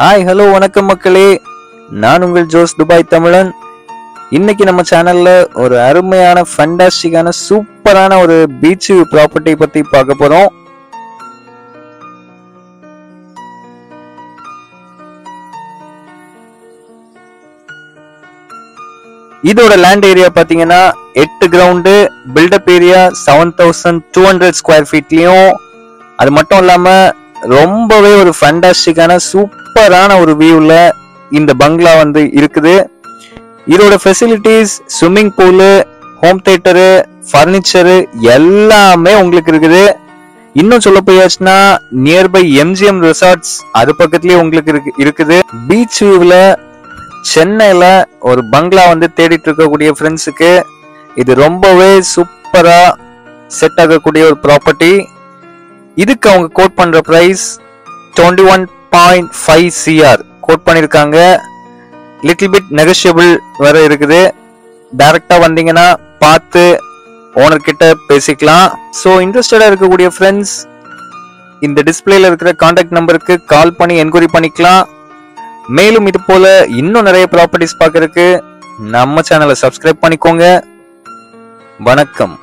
Hi hello வணக்கம் மக்களே, நான் உங்கள் ஜோஸ் துபாய் தமிழன். இன்னைக்கு நம்ம சேனல்ல ஒரு அருமையான ஃபண்டாஸ்டிக்கான சூப்பரான ஒரு பீச் ப்ராப்பர்ட்டி பத்தி பார்க்க போறோம். இதோட லேண்ட் ஏரியா பாத்தீங்கன்னா 8 கிரவுண்டு, பில்டப் ஏரியா 7200 ஸ்கொயர் ஃபீட்லயும், அது மட்டும் இல்லாம ரொம்பவே ஒரு ஃபண்டாஸ்டிக்கான சூப்பரான ஒரு வியூல இந்த பங்களா வந்து இருக்குது. இதோட facilities swimming pool, home theatre, furniture எல்லாமே உங்களுக்கு இருக்குது. இன்னும் சொல்ல போயாச்சுன்னா நியர்பை எம்ஜிஎம் ரிசார்ட்ஸ் அது பக்கத்துலயே உங்களுக்கு இருக்குது. பீச் வியூல சென்னையில ஒரு பங்களா வந்து தேடிட்டு இருக்கக்கூடிய ஃப்ரெண்ட்ஸுக்கு இது ரொம்பவே சூப்பரா செட் ஆகக்கூடிய ஒரு ப்ராப்பர்ட்டி. இதுக்கு அவங்க கோட் பண்ற பிரைஸ் 21.5 CR கோட் பண்ணிருக்காங்க. லிட்டில் பிட் நெகோஷியபிள் வர இருக்குது. டைரக்டா வந்தீங்கன்னா பார்த்து ஓனர் கிட்ட பேசிக்கலாம். ஸோ இன்ட்ரெஸ்டடா இருக்கக்கூடிய ஃப்ரெண்ட்ஸ் இந்த டிஸ்பிளேல இருக்கிற கான்டாக்ட் நம்பருக்கு கால் பண்ணி என்கொயரி பண்ணிக்கலாம். மேலும் இது போல இன்னும் நிறைய ப்ராப்பர்ட்டிஸ் பார்க்கறதுக்கு நம்ம சேனலை சப்ஸ்கிரைப் பண்ணிக்கோங்க. வணக்கம்.